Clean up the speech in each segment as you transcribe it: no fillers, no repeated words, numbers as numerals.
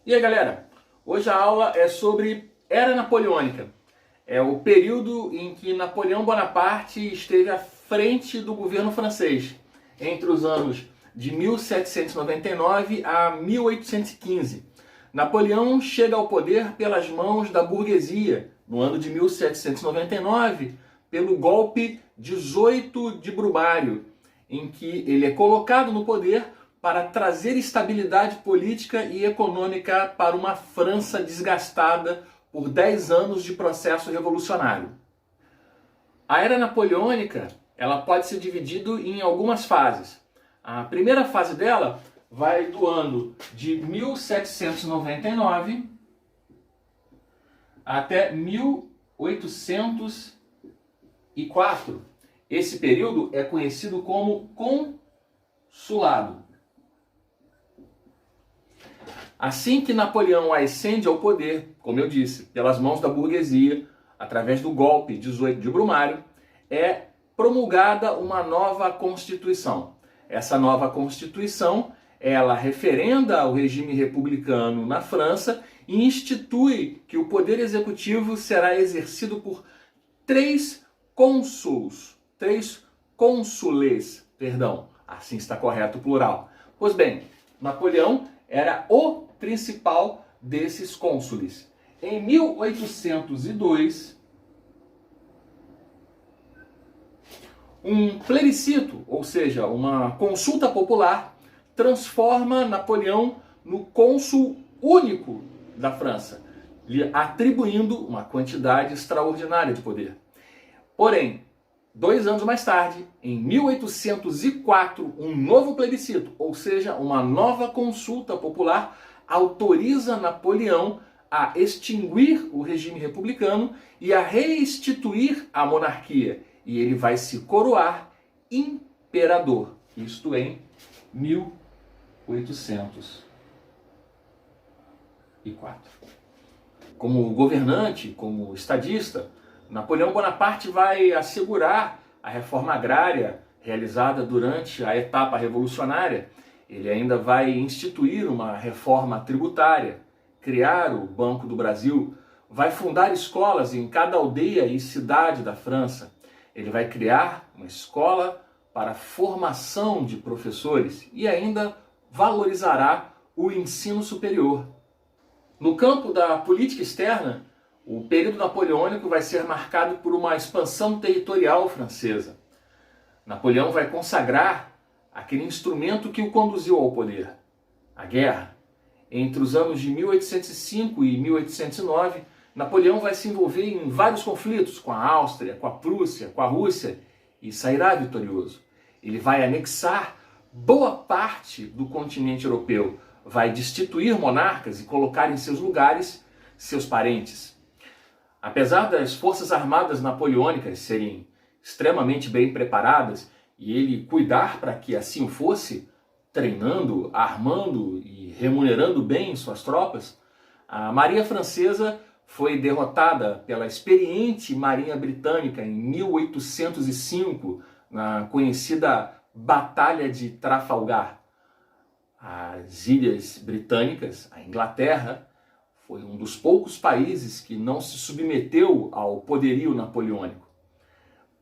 E aí, galera, hoje a aula é sobre Era Napoleônica. É o período em que Napoleão Bonaparte esteve à frente do governo francês, entre os anos de 1799 a 1815. Napoleão chega ao poder pelas mãos da burguesia, no ano de 1799, pelo golpe 18 de Brumário, em que ele é colocado no poder para trazer estabilidade política e econômica para uma França desgastada por 10 anos de processo revolucionário. A Era Napoleônica ela pode ser dividida em algumas fases. A primeira fase dela vai do ano de 1799 até 1804. Esse período é conhecido como Consulado. Assim que Napoleão ascende ao poder, como eu disse, pelas mãos da burguesia, através do golpe 18 de Brumário, é promulgada uma nova Constituição. Essa nova Constituição, ela referenda o regime republicano na França e institui que o poder executivo será exercido por três cônsules, assim está correto o plural. Pois bem, Napoleão era o principal desses cônsules. Em 1802, um plebiscito, ou seja, uma consulta popular, transforma Napoleão no cônsul único da França, lhe atribuindo uma quantidade extraordinária de poder. Porém, 2 anos mais tarde, em 1804, um novo plebiscito, ou seja, uma nova consulta popular, autoriza Napoleão a extinguir o regime republicano e a restituir a monarquia. E ele vai se coroar imperador, isto em 1804. Como governante, como estadista, Napoleão Bonaparte vai assegurar a reforma agrária realizada durante a etapa revolucionária. Ele ainda vai instituir uma reforma tributária, criar o Banco do Brasil, vai fundar escolas em cada aldeia e cidade da França. Ele vai criar uma escola para a formação de professores e ainda valorizará o ensino superior. No campo da política externa, o período napoleônico vai ser marcado por uma expansão territorial francesa. Napoleão vai consagrar aquele instrumento que o conduziu ao poder, a guerra. Entre os anos de 1805 e 1809, Napoleão vai se envolver em vários conflitos com a Áustria, com a Prússia, com a Rússia e sairá vitorioso. Ele vai anexar boa parte do continente europeu, vai destituir monarcas e colocar em seus lugares seus parentes. Apesar das forças armadas napoleônicas serem extremamente bem preparadas e ele cuidar para que assim o fosse, treinando, armando e remunerando bem suas tropas, a Marinha Francesa foi derrotada pela experiente Marinha Britânica em 1805, na conhecida Batalha de Trafalgar. As Ilhas Britânicas, a Inglaterra, foi um dos poucos países que não se submeteu ao poderio napoleônico.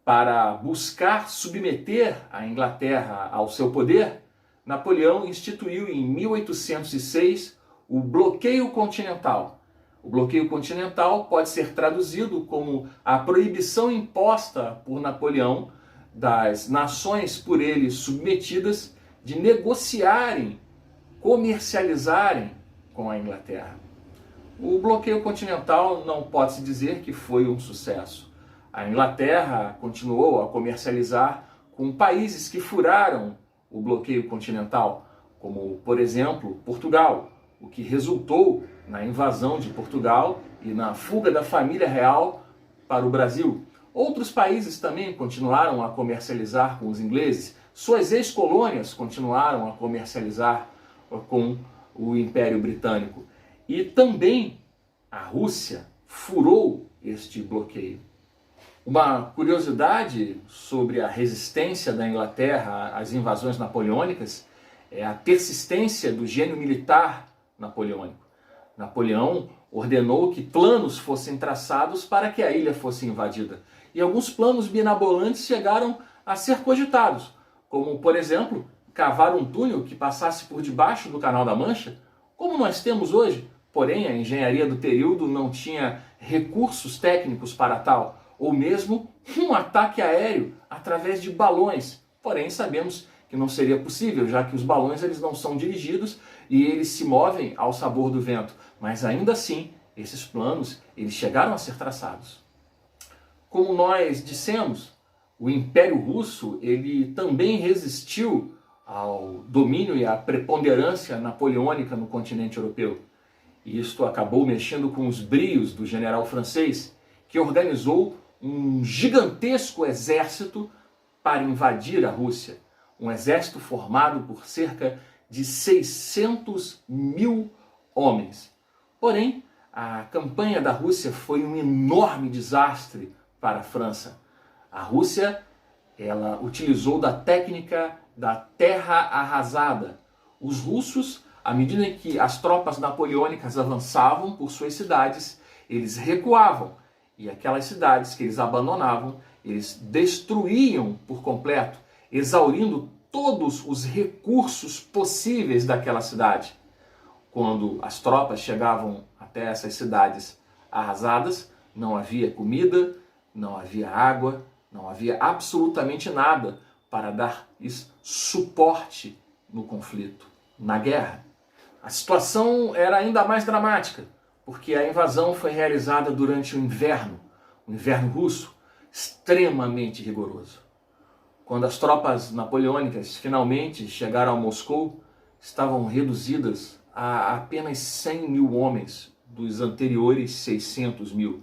Para buscar submeter a Inglaterra ao seu poder, Napoleão instituiu em 1806 o bloqueio continental. O bloqueio continental pode ser traduzido como a proibição imposta por Napoleão das nações por ele submetidas de negociarem, comercializarem com a Inglaterra. O bloqueio continental não pode-se dizer que foi um sucesso. A Inglaterra continuou a comercializar com países que furaram o bloqueio continental, como, por exemplo, Portugal, o que resultou na invasão de Portugal e na fuga da família real para o Brasil. Outros países também continuaram a comercializar com os ingleses. Suas ex-colônias continuaram a comercializar com o Império Britânico. E também a Rússia furou este bloqueio. Uma curiosidade sobre a resistência da Inglaterra às invasões napoleônicas é a persistência do gênio militar napoleônico. Napoleão ordenou que planos fossem traçados para que a ilha fosse invadida. E alguns planos binabolantes chegaram a ser cogitados, como, por exemplo, cavar um túnel que passasse por debaixo do Canal da Mancha, como nós temos hoje. Porém, a engenharia do período não tinha recursos técnicos para tal, ou mesmo um ataque aéreo através de balões. Porém, sabemos que não seria possível, já que os balões eles não são dirigidos e eles se movem ao sabor do vento. Mas ainda assim, esses planos eles chegaram a ser traçados. Como nós dissemos, o Império Russo ele também resistiu ao domínio e à preponderância napoleônica no continente europeu. E isto acabou mexendo com os brios do general francês, que organizou um gigantesco exército para invadir a Rússia. Um exército formado por cerca de 600 mil homens. Porém, a campanha da Rússia foi um enorme desastre para a França. A Rússia ela utilizou da técnica da terra arrasada. Os russos, à medida em que as tropas napoleônicas avançavam por suas cidades, eles recuavam. E aquelas cidades que eles abandonavam, eles destruíam por completo, exaurindo todos os recursos possíveis daquela cidade. Quando as tropas chegavam até essas cidades arrasadas, não havia comida, não havia água, não havia absolutamente nada para dar suporte no conflito, na guerra. A situação era ainda mais dramática, porque a invasão foi realizada durante o inverno russo, extremamente rigoroso. Quando as tropas napoleônicas finalmente chegaram a Moscou, estavam reduzidas a apenas 100 mil homens dos anteriores 600 mil.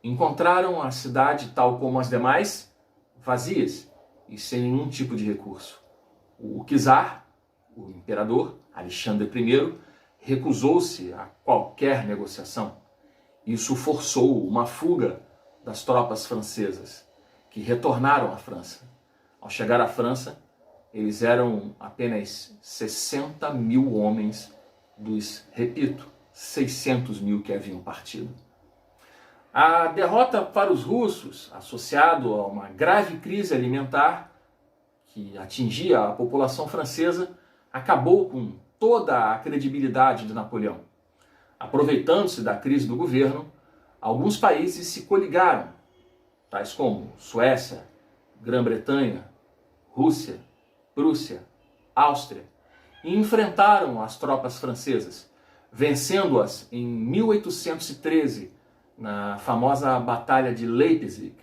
Encontraram a cidade, tal como as demais, vazias e sem nenhum tipo de recurso. O czar, o imperador Alexandre I, recusou-se a qualquer negociação. Isso forçou uma fuga das tropas francesas, que retornaram à França. Ao chegar à França, eles eram apenas 60 mil homens dos, repito, 600 mil que haviam partido. A derrota para os russos, associado a uma grave crise alimentar que atingia a população francesa, acabou com toda a credibilidade de Napoleão. Aproveitando-se da crise do governo, alguns países se coligaram, tais como Suécia, Grã-Bretanha, Rússia, Prússia, Áustria, e enfrentaram as tropas francesas, vencendo-as em 1813, na famosa Batalha de Leipzig.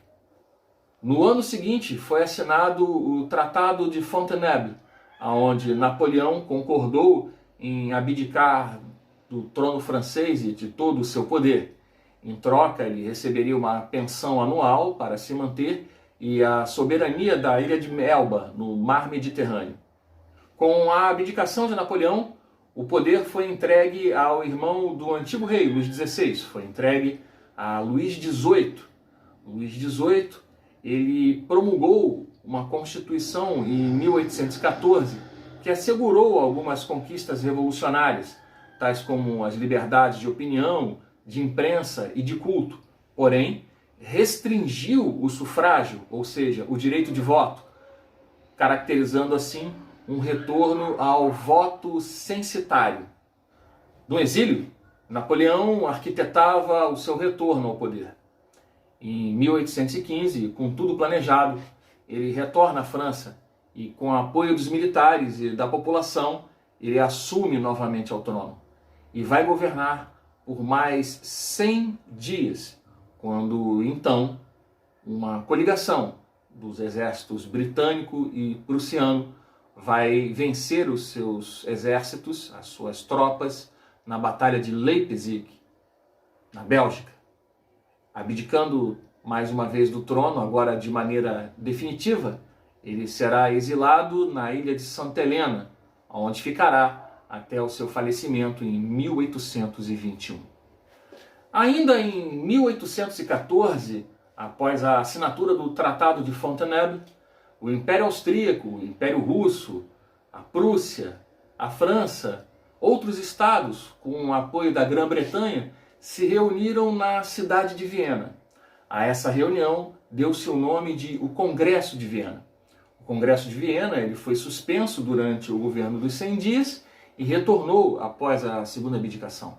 No ano seguinte foi assinado o Tratado de Fontainebleau, onde Napoleão concordou em abdicar do trono francês e de todo o seu poder. Em troca, ele receberia uma pensão anual para se manter e a soberania da ilha de Elba, no mar Mediterrâneo. Com a abdicação de Napoleão, o poder foi entregue ao irmão do antigo rei, Luís XVI, foi entregue a Luís XVIII. Luís XVIII ele promulgou uma Constituição em 1814 que assegurou algumas conquistas revolucionárias, tais como as liberdades de opinião, de imprensa e de culto. Porém, restringiu o sufrágio, ou seja, o direito de voto, caracterizando assim um retorno ao voto censitário. No exílio, Napoleão arquitetava o seu retorno ao poder. Em 1815, com tudo planejado, ele retorna à França e, com o apoio dos militares e da população, ele assume novamente ao trono e vai governar por mais 100 dias, quando então uma coligação dos exércitos britânico e prussiano vai vencer os seus exércitos, as suas tropas, na Batalha de Leipzig, na Bélgica. Abdicando mais uma vez do trono, agora de maneira definitiva, ele será exilado na ilha de Santa Helena, onde ficará até o seu falecimento em 1821. Ainda em 1814, após a assinatura do Tratado de Fontainebleau, o Império Austríaco, o Império Russo, a Prússia, a França, outros estados, com o apoio da Grã-Bretanha, se reuniram na cidade de Viena. A essa reunião deu-se o nome de o Congresso de Viena. O Congresso de Viena ele foi suspenso durante o governo dos 100 dias e retornou após a segunda abdicação.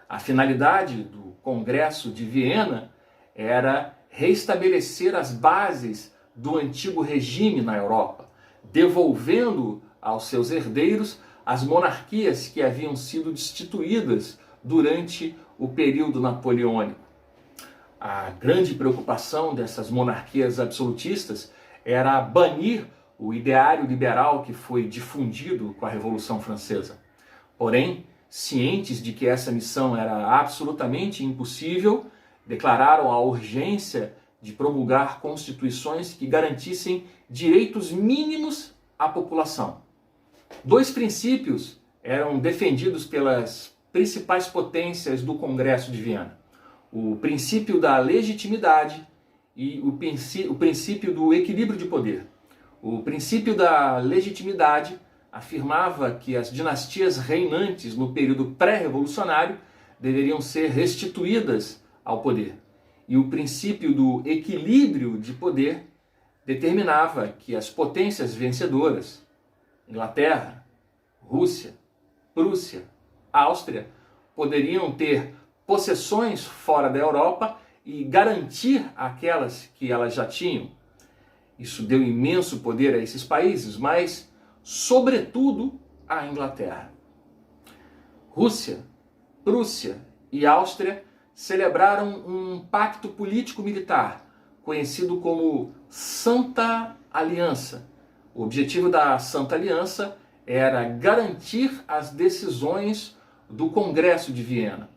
A finalidade do Congresso de Viena era restabelecer as bases do antigo regime na Europa, devolvendo aos seus herdeiros as monarquias que haviam sido destituídas durante o período napoleônico. A grande preocupação dessas monarquias absolutistas era banir o ideário liberal que foi difundido com a Revolução Francesa. Porém, cientes de que essa missão era absolutamente impossível, declararam a urgência de promulgar constituições que garantissem direitos mínimos à população. Dois princípios eram defendidos pelas principais potências do Congresso de Viena: o princípio da legitimidade e o princípio do equilíbrio de poder. O princípio da legitimidade afirmava que as dinastias reinantes no período pré-revolucionário deveriam ser restituídas ao poder. E o princípio do equilíbrio de poder determinava que as potências vencedoras, Inglaterra, Rússia, Prússia, Áustria, poderiam ter possessões fora da Europa e garantir aquelas que elas já tinham. Isso deu imenso poder a esses países, mas, sobretudo, à Inglaterra. Rússia, Prússia e Áustria celebraram um pacto político-militar, conhecido como Santa Aliança. O objetivo da Santa Aliança era garantir as decisões do Congresso de Viena.